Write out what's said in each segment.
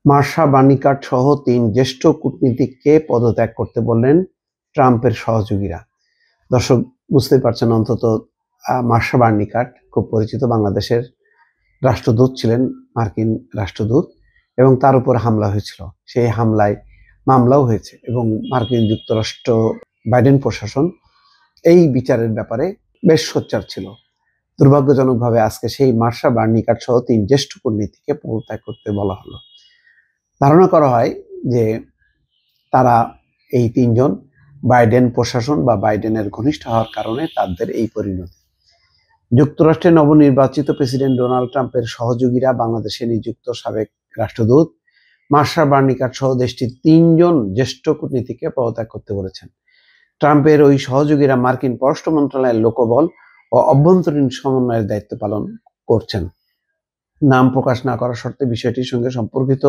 Marcia Bernicat সহ ৩ জ্যেষ্ঠ কূটনীতিককে পদত্যাগ করতে বললেন ট্রাম্পের সহযোগীরা। দর্শক বুঝতেই পারছেন, অন্তত মার্শা বার্নিকাট খুব পরিচিত, বাংলাদেশের রাষ্ট্রদূত ছিলেন, মার্কিন রাষ্ট্রদূত, এবং তার উপর হামলা হয়েছিল। সেই হামলায় মামলাও হয়েছে এবং মার্কিন যুক্তরাষ্ট্র বাইডেন প্রশাসন এই বিচারের ব্যাপারে বেশ সোচ্চার ছিল। দুর্ভাগ্যজনকভাবে আজকে সেই মার্শা বার্নিকাট সহ ৩ জ্যেষ্ঠ কূটনীতিককে পদত্যাগ করতে বলা হলো। ধারণা করা হয় যে তারা এই ৩ জন বাইডেন প্রশাসন বা বাইডেনের ঘনিষ্ঠ হওয়ার কারণে তাদের এই পরিণতি। যুক্তরাষ্ট্রের নবনির্বাচিত প্রেসিডেন্ট ডোনাল্ড ট্রাম্পের সহযোগীরা বাংলাদেশে নিযুক্ত সাবেক রাষ্ট্রদূত মার্শা বার্নিকাট সহ দেশটির ৩ জন জ্যেষ্ঠ কূটনীতিককে পদত্যাগ করতে বলেছেন। ট্রাম্পের ওই সহযোগীরা মার্কিন পররাষ্ট্র মন্ত্রণালয়ের লোকবল ও অভ্যন্তরীণ সমন্বয়ের দায়িত্ব পালন করছেন। নাম প্রকাশ না করার শর্তে বিষয়টির সঙ্গে সম্পর্কিত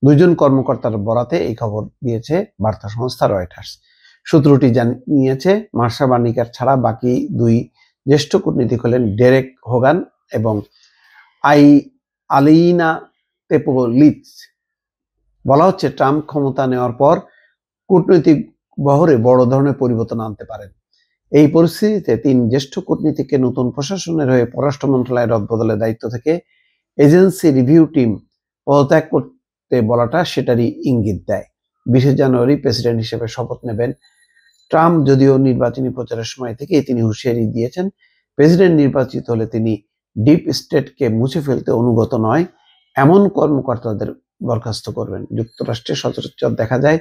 ২ জন কর্মকর্তার বরাতে এই খবর দিয়েছে বার্তা সংস্থা রয়টার্স। সূত্রটি জানিয়েছে, মার্শা বার্নিকাট ছাড়া বাকি ২ জ্যেষ্ঠ কূটনীতিক হলেন ডেরেক হোগান এবং আলিনা তেপোলিচ। বলা হচ্ছে, ট্রাম্প ক্ষমতা নেওয়ার পর কূটনৈতিক বহরে বড় ধরনের পরিবর্তন আনতে পারেন। এই পরিস্থিতিতে ৩ জ্যেষ্ঠ কূটনীতিককে নতুন প্রশাসনের হয়ে পররাষ্ট্র মন্ত্রণালয়ের রদবদলের দায়িত্ব থেকে এজেন্সি রিভিউ টিম পদত্যাগ করতে বলাটা সেটারই ইঙ্গিত দেয়। ২০ জানুয়ারি প্রেসিডেন্ট হিসেবে শপথ নেবেন ট্রাম্প। যদিও নির্বাচনী প্রচারের সময় থেকেই তিনি হুঁশিয়ারি দিয়েছেন, প্রেসিডেন্ট নির্বাচিত হলে তিনি ডিপ স্টেটকে মুছে ফেলতে অনুগত নয় এমন কর্মকর্তাদের বরখাস্ত করবেন। যুক্তরাষ্ট্রে সচরাচর দেখা যায়,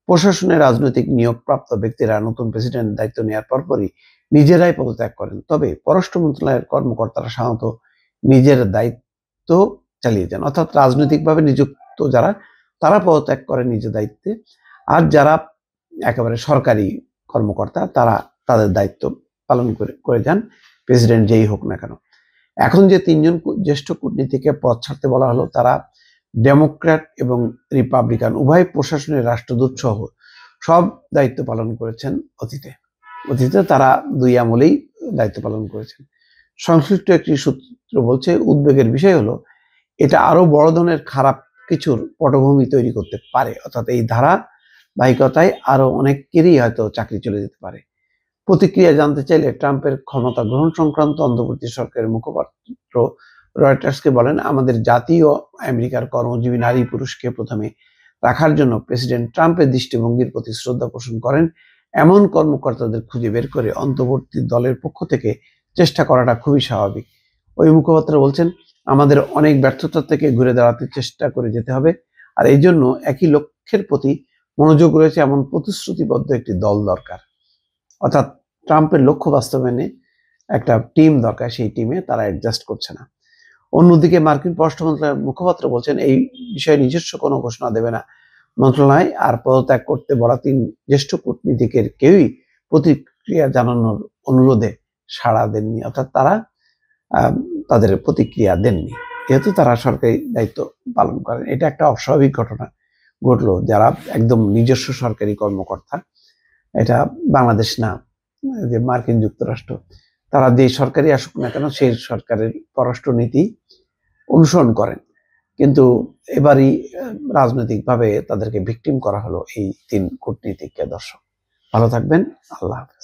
প্রশাসনের রাজনৈতিক নিয়োগপ্রাপ্ত ব্যক্তিরা নতুন প্রেসিডেন্ট দায়িত্ব নেওয়ার পরপরই নিজেরাই পদত্যাগ করেন। তবে পররাষ্ট্র মন্ত্রণালয়ের কর্মকর্তারা সাধারণত নিজের দায়িত্ব চালিয়ে যান, অর্থাৎ রাজনৈতিকভাবে নিযুক্ত যারা তারা পদত্যাগ করেন নিজের দায়িত্বে, আর যারা একেবারে সরকারি কর্মকর্তা তারা তাদের দায়িত্ব পালন করে যান, প্রেসিডেন্ট যেই হোক না কেন। এখন যে ৩ জন জ্যেষ্ঠ কূটনীতিককে পদ ছাড়তে বলা হলো, তারা ডেমোক্র্যাট এবং রিপাবলিকান উভয় প্রশাসনের রাষ্ট্রদূত সহ সব দায়িত্ব পালন করেছেন অতীতে তারা ২ আমলেই দায়িত্ব পালন করেছেন। সংশ্লিষ্ট একটি সূত্র বলছে, উদ্বেগের বিষয় হলো এটা আরো বড় ধরনের খারাপ কিছুর পটভূমি তৈরি করতে পারে, অর্থাৎ এই ধারাবাহিকতায় আরো অনেকেরই হয়তো চাকরি চলে যেতে পারে। প্রতিক্রিয়া জানতে চাইলে ট্রাম্পের ক্ষমতা গ্রহণ সংক্রান্ত অন্তর্বর্তী সরকারের মুখপাত্র রয়টার্সকে বলেন, আমাদের জাতীয় আমেরিকার কর্মজীবী নারী পুরুষকে প্রথমে রাখার জন্য প্রেসিডেন্ট ট্রাম্পের দৃষ্টিভঙ্গির প্রতি শ্রদ্ধা পোষণ করেন এমন কর্মকর্তাদের খুঁজে বের করে অন্তর্বর্তী দলের পক্ষ থেকে চেষ্টা করাটা খুবই স্বাভাবিক। ওই মুখপাত্র বলছেন, আমাদের অনেক ব্যর্থতা থেকে ঘুরে দাঁড়াতে চেষ্টা করে যেতে হবে, আর এই জন্য একই লক্ষ্যের প্রতি মনোযোগ রয়েছে এমন প্রতিশ্রুতিবদ্ধ একটি দল দরকার। অর্থাৎ ট্রাম্পের লক্ষ্য বাস্তবায়নে একটা টিম দরকার, সেই টিমে তারা অ্যাডজাস্ট করছে না। অন্যদিকে মার্কিন পররাষ্ট্র মন্ত্রণালয়ের মুখপাত্র বলছেন, এই বিষয়ে নিজস্ব কোনো ঘোষণা দেবে না মন্ত্রণালয়, আর পদত্যাগ করতে বলা ৩ জ্যেষ্ঠ কূটনীতিকের কেউই প্রতিক্রিয়া জানানোর অনুরোধে সাড়া দেননি, অর্থাৎ তারা তাদের প্রতিক্রিয়া দেননি, যেহেতু তারা সরকারি দায়িত্ব পালন করেন। এটা একটা অস্বাভাবিক ঘটনা ঘটলো, যারা একদম নিজস্ব সরকারি কর্মকর্তা, এটা বাংলাদেশ না, যে মার্কিন যুক্তরাষ্ট্র, তারা যে সরকারি আসুক না কেন সেই সরকারের পররাষ্ট্র নীতি অনুসরণ করেন, কিন্তু এবারই রাজনৈতিকভাবে তাদেরকে ভিকটিম করা হলো এই ৩ কূটনীতিককে। দর্শক ভালো থাকবেন, আল্লাহ হাফেজ।